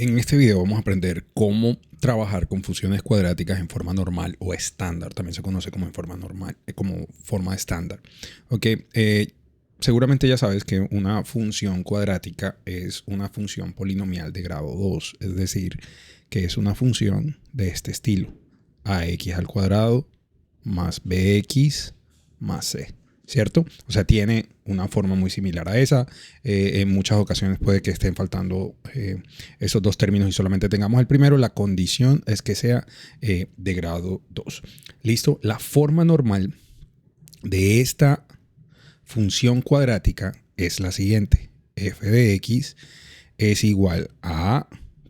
En este video vamos a aprender cómo trabajar con funciones cuadráticas en forma normal o estándar. También se conoce como en forma normal, como forma estándar. Okay. Seguramente ya sabes que una función cuadrática es una función polinomial de grado 2, es decir, que es una función de este estilo: ax al cuadrado más bx más c. ¿Cierto? O sea, tiene una forma muy similar a esa. En muchas ocasiones puede que estén faltando esos dos términos y solamente tengamos el primero. La condición es que sea de grado 2. ¿Listo? La forma normal de esta función cuadrática es la siguiente. F de x es igual a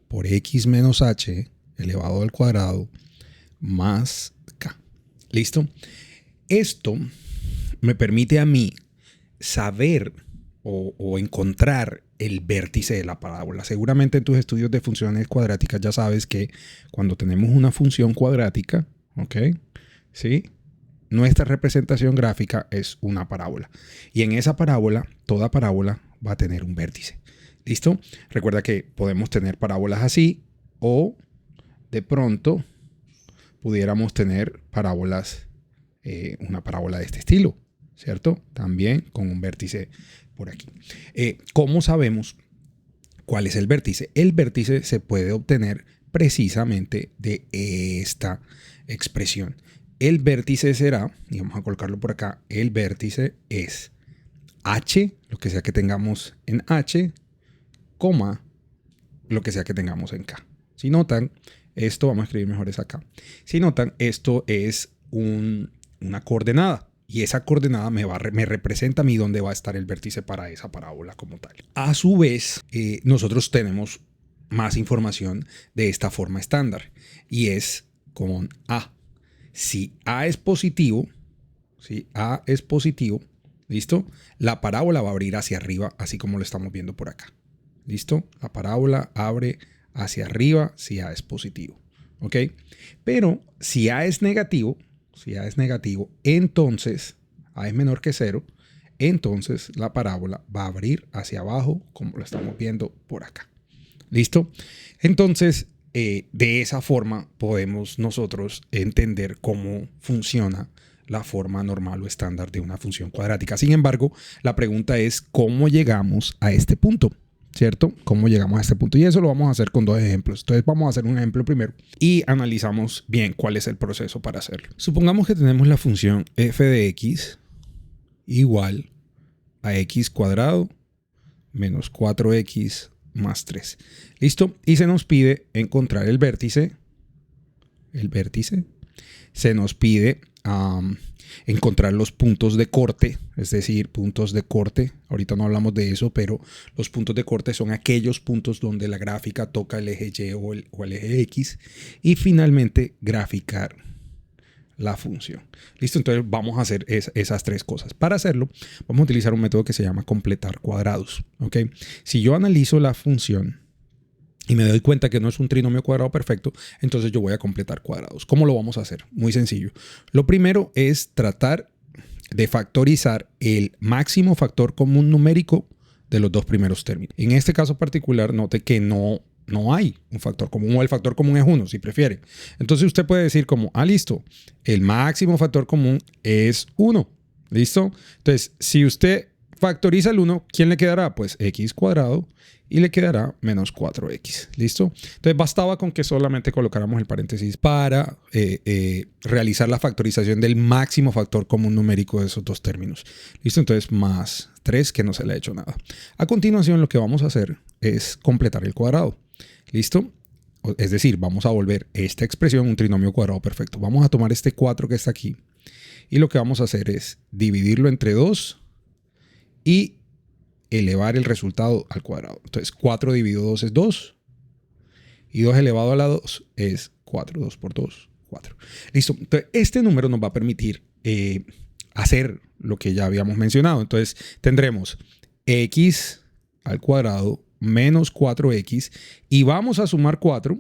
por x menos h elevado al cuadrado más k. ¿Listo? Esto me permite a mí saber o encontrar el vértice de la parábola. Seguramente en tus estudios de funciones cuadráticas ya sabes que cuando tenemos una función cuadrática, ¿ok? ¿Sí? Nuestra representación gráfica es una parábola. Y en esa parábola, toda parábola va a tener un vértice. ¿Listo? Recuerda que podemos tener parábolas así o de pronto pudiéramos tener parábolas, una parábola de este estilo, ¿cierto? También con un vértice por aquí. ¿Cómo sabemos cuál es el vértice? El vértice se puede obtener precisamente de esta expresión. El vértice será, y vamos a colocarlo por acá, el vértice es h, lo que sea que tengamos en h, coma, lo que sea que tengamos en k. Si notan, esto, vamos a escribir mejor es acá. Si notan, esto es una coordenada. Y esa coordenada me representa a mí dónde va a estar el vértice para esa parábola como tal. A su vez, nosotros tenemos más información de esta forma estándar. Y es con A. Si A es positivo, ¿listo? La parábola va a abrir hacia arriba, así como lo estamos viendo por acá. ¿Listo? La parábola abre hacia arriba si A es positivo. ¿Ok? Pero si A es negativo, entonces A es menor que 0, entonces la parábola va a abrir hacia abajo, como lo estamos viendo por acá. ¿Listo? Entonces, de esa forma podemos nosotros entender cómo funciona la forma normal o estándar de una función cuadrática. Sin embargo, la pregunta es ¿cómo llegamos a este punto? ¿Cierto? ¿Cómo llegamos a este punto? Y eso lo vamos a hacer con dos ejemplos. Entonces vamos a hacer un ejemplo primero y analizamos bien cuál es el proceso para hacerlo. Supongamos que tenemos la función f de x igual a x cuadrado menos 4x más 3. ¿Listo? Y se nos pide encontrar el vértice. Se nos pide encontrar los puntos de corte, es decir, puntos de corte. Ahorita no hablamos de eso, pero los puntos de corte son aquellos puntos donde la gráfica toca el eje Y o el eje X. Y finalmente, graficar la función. ¿Listo? Entonces vamos a hacer esas tres cosas. Para hacerlo, vamos a utilizar un método que se llama completar cuadrados. ¿Ok? Si yo analizo la función y me doy cuenta que no es un trinomio cuadrado perfecto, entonces yo voy a completar cuadrados. ¿Cómo lo vamos a hacer? Muy sencillo. Lo primero es tratar de factorizar el máximo factor común numérico de los dos primeros términos. En este caso particular, note que no hay un factor común, o el factor común es 1, si prefiere. Entonces usted puede decir como, listo, el máximo factor común es 1. ¿Listo? Entonces, si usted factoriza el 1, ¿quién le quedará? Pues x cuadrado y le quedará menos 4x. ¿Listo? Entonces bastaba con que solamente colocáramos el paréntesis para realizar la factorización del máximo factor común numérico de esos dos términos. ¿Listo? Entonces más 3, que no se le ha hecho nada. A continuación lo que vamos a hacer es completar el cuadrado. ¿Listo? Es decir, vamos a volver esta expresión un trinomio cuadrado perfecto. Vamos a tomar este 4 que está aquí y lo que vamos a hacer es dividirlo entre 2 y elevar el resultado al cuadrado. Entonces 4 dividido 2 es 2 y 2 elevado a la 2 es 4. 2 por 2, 4. Listo. Entonces este número nos va a permitir hacer lo que ya habíamos mencionado. Entonces tendremos x al cuadrado menos 4x y vamos a sumar 4.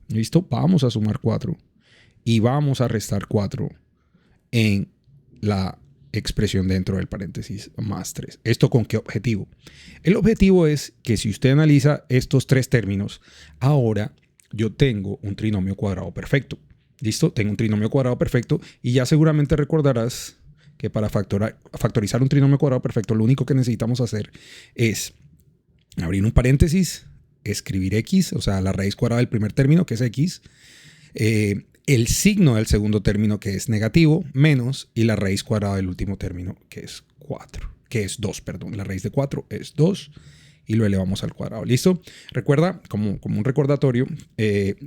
¿Listo? Vamos a sumar 4 y vamos a restar 4 en la expresión dentro del paréntesis más 3. ¿Esto con qué objetivo? El objetivo es que si usted analiza estos tres términos, ahora yo tengo un trinomio cuadrado perfecto. ¿Listo? Tengo un trinomio cuadrado perfecto y ya seguramente recordarás que para factorizar un trinomio cuadrado perfecto, lo único que necesitamos hacer es abrir un paréntesis, escribir x, o sea, la raíz cuadrada del primer término, que es x, el signo del segundo término, que es negativo, menos, y la raíz cuadrada del último término, que es 4, que es 2, perdón. La raíz de 4 es 2 y lo elevamos al cuadrado. ¿Listo? Recuerda, como un recordatorio,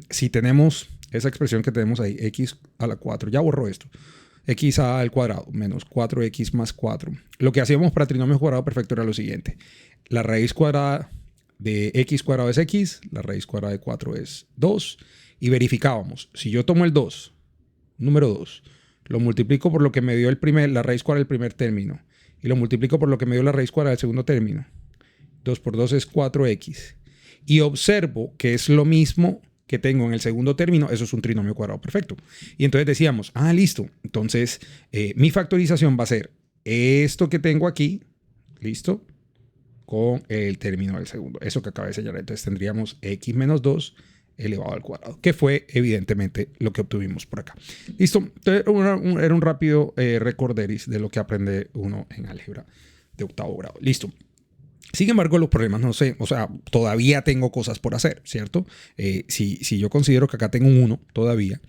si tenemos esa expresión que tenemos ahí, x a la 4, ya borro esto, x al cuadrado menos 4x más 4. Lo que hacíamos para trinomio cuadrado perfecto era lo siguiente. La raíz cuadrada de x cuadrado es x, la raíz cuadrada de 4 es 2, y verificábamos. Si yo tomo el 2, número 2, lo multiplico por lo que me dio la raíz cuadrada del primer término, y lo multiplico por lo que me dio la raíz cuadrada del segundo término, 2 por 2 es 4x, y observo que es lo mismo que tengo en el segundo término, eso es un trinomio cuadrado perfecto. Y entonces decíamos, listo, entonces mi factorización va a ser esto que tengo aquí, listo, con el término del segundo, eso que acabo de señalar. Entonces tendríamos x menos 2 elevado al cuadrado, que fue evidentemente lo que obtuvimos por acá. Listo, entonces era un rápido recorderis de lo que aprende uno en álgebra de octavo grado. Listo. Sin embargo, los problemas no sé, o sea, todavía tengo cosas por hacer, ¿cierto? Si yo considero que acá tengo un 1 todavía,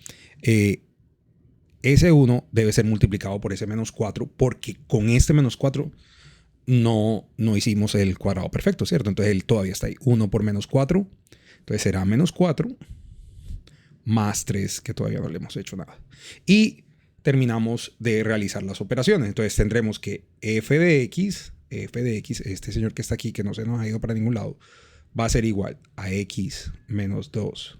ese 1 debe ser multiplicado por ese menos 4, porque con este menos 4 no hicimos el cuadrado perfecto, ¿cierto? Entonces él todavía está ahí. 1 por menos 4, entonces será menos 4 más 3, que todavía no le hemos hecho nada. Y terminamos de realizar las operaciones. Entonces tendremos que f de x, este señor que está aquí, que no se nos ha ido para ningún lado, va a ser igual a x menos 2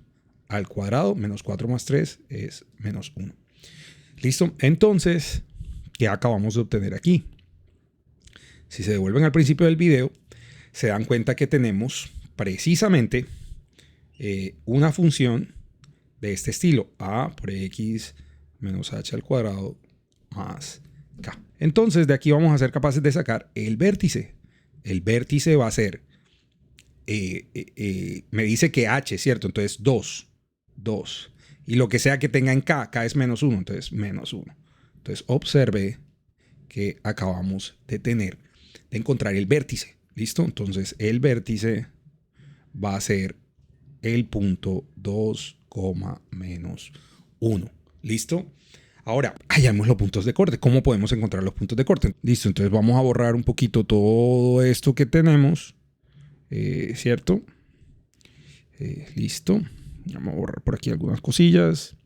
al cuadrado, menos 4 más 3 es menos 1. ¿Listo? Entonces, ¿qué acabamos de obtener aquí? Si se devuelven al principio del video, se dan cuenta que tenemos precisamente una función de este estilo, a por x menos h al cuadrado más k. Entonces, de aquí vamos a ser capaces de sacar el vértice. El vértice va a ser, me dice que h, ¿cierto? Entonces, 2. Y lo que sea que tenga en k es menos 1, entonces menos 1. Entonces, observe que acabamos de encontrar el vértice. ¿Listo? Entonces, el vértice va a ser el punto 2, menos 1. ¿Listo? Ahora, hallamos los puntos de corte. ¿Cómo podemos encontrar los puntos de corte? Listo, entonces vamos a borrar un poquito todo esto que tenemos. ¿Cierto? Listo. Vamos a borrar por aquí algunas cosillas.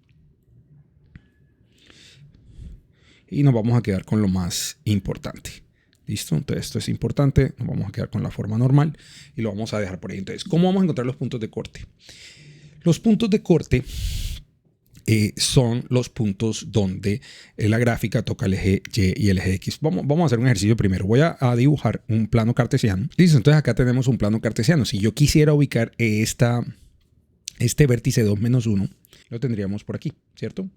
Y nos vamos a quedar con lo más importante. ¿Listo? Entonces esto es importante. Nos vamos a quedar con la forma normal y lo vamos a dejar por ahí. Entonces, ¿cómo vamos a encontrar los puntos de corte? Los puntos de corte son los puntos donde la gráfica toca el eje Y y el eje X. Vamos a hacer un ejercicio primero. Voy a dibujar un plano cartesiano. Listo, entonces acá tenemos un plano cartesiano. Si yo quisiera ubicar este vértice 2 menos 1, lo tendríamos por aquí, ¿cierto?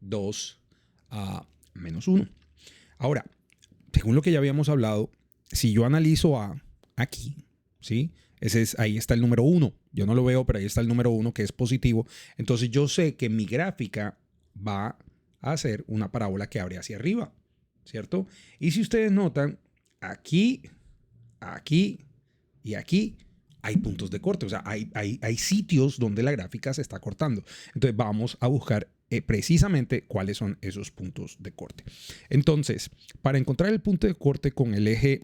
2 a menos 1. Ahora, según lo que ya habíamos hablado, si yo analizo A aquí, ¿sí? Ahí está el número 1. Yo no lo veo, pero ahí está el número 1 que es positivo. Entonces yo sé que mi gráfica va a ser una parábola que abre hacia arriba, ¿cierto? Y si ustedes notan, aquí, aquí y aquí hay puntos de corte. O sea, hay sitios donde la gráfica se está cortando. Entonces vamos a buscar precisamente cuáles son esos puntos de corte. Entonces, para encontrar el punto de corte con el eje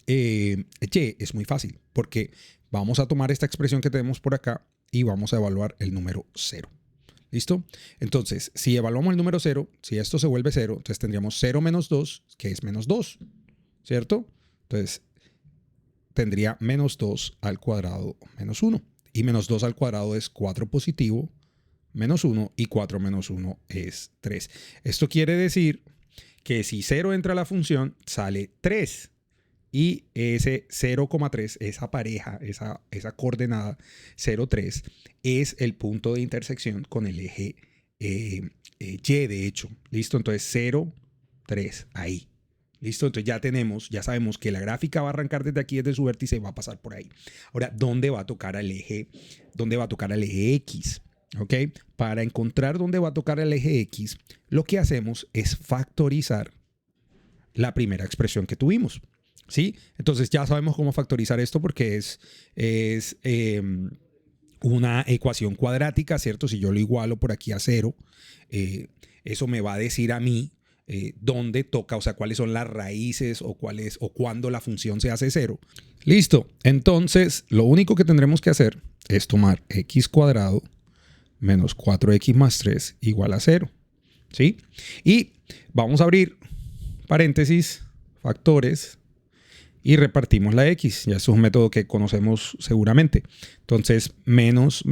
Y es muy fácil, porque vamos a tomar esta expresión que tenemos por acá y vamos a evaluar el número 0. ¿Listo? Entonces, si evaluamos el número 0, si esto se vuelve 0, entonces tendríamos 0 menos 2, que es menos 2, ¿cierto? Entonces, tendría menos 2 al cuadrado menos 1. Y menos 2 al cuadrado es 4 positivo, menos 1, y 4 menos 1 es 3. Esto quiere decir que si 0 entra a la función, sale 3. Y ese 0,3, esa pareja, esa coordenada 0,3 es el punto de intersección con el eje Y, de hecho. ¿Listo? Entonces 0, 3, ahí. ¿Listo? Entonces ya sabemos que la gráfica va a arrancar desde aquí, desde su vértice, y va a pasar por ahí. Ahora, ¿dónde va a tocar el eje? ¿Dónde va a tocar el eje X? ¿Ok? Para encontrar dónde va a tocar el eje X, lo que hacemos es factorizar la primera expresión que tuvimos. ¿Sí? Entonces ya sabemos cómo factorizar esto porque es una ecuación cuadrática, ¿cierto? Si yo lo igualo por aquí a 0, eso me va a decir a mí dónde toca, o sea, cuáles son las raíces o cuándo la función se hace 0. Listo. Entonces, lo único que tendremos que hacer es tomar x cuadrado menos 4x más 3 igual a 0. ¿Sí? Y vamos a abrir paréntesis, factores, y repartimos la x. Ya es un método que conocemos seguramente. Entonces, menos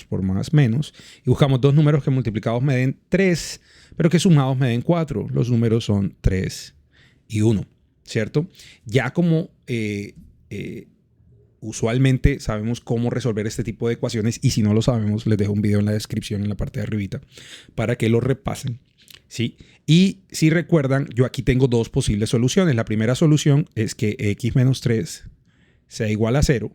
por más, menos. Y buscamos dos números que multiplicados me den 3, pero que sumados me den 4. Los números son 3 y 1, ¿cierto? Ya como usualmente sabemos cómo resolver este tipo de ecuaciones, y si no lo sabemos, les dejo un video en la descripción, en la parte de arribita, para que lo repasen. ¿Sí? Y si recuerdan, yo aquí tengo dos posibles soluciones. La primera solución es que x menos 3 sea igual a 0.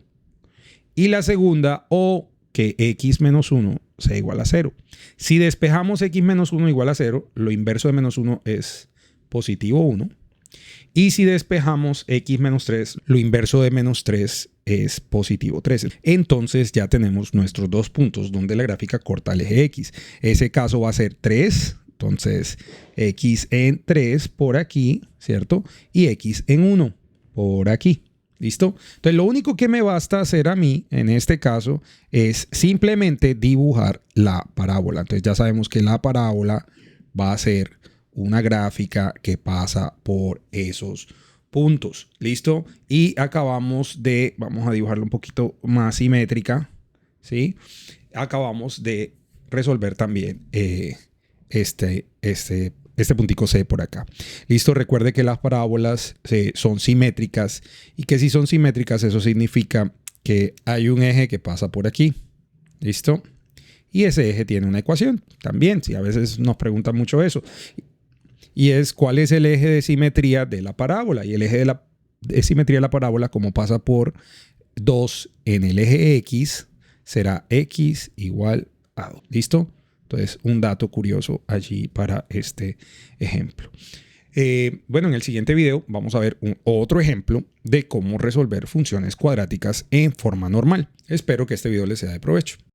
Y la segunda, o que x menos 1 sea igual a 0. Si despejamos x menos 1 igual a 0, lo inverso de menos 1 es positivo 1. Y si despejamos x menos 3, lo inverso de menos 3 es positivo 3. Entonces ya tenemos nuestros dos puntos donde la gráfica corta el eje x. Ese caso va a ser 3. Entonces, x en 3 por aquí, ¿cierto? Y x en 1 por aquí. ¿Listo? Entonces, lo único que me basta hacer a mí, en este caso, es simplemente dibujar la parábola. Entonces, ya sabemos que la parábola va a ser una gráfica que pasa por esos puntos. ¿Listo? Y vamos a dibujarlo un poquito más simétrica, ¿sí? Acabamos de resolver también este puntico C por acá. Listo, recuerde que las parábolas son simétricas, y que si son simétricas, eso significa que hay un eje que pasa por aquí. Listo. Y ese eje tiene una ecuación también, si a veces nos preguntan mucho eso. Y es cuál es el eje de simetría de la parábola. Y el eje de simetría de la parábola, como pasa por 2 en el eje X, será X igual a 2. ¿Listo? Entonces, un dato curioso allí para este ejemplo. Bueno, en el siguiente video vamos a ver otro ejemplo de cómo resolver funciones cuadráticas en forma normal. Espero que este video les sea de provecho.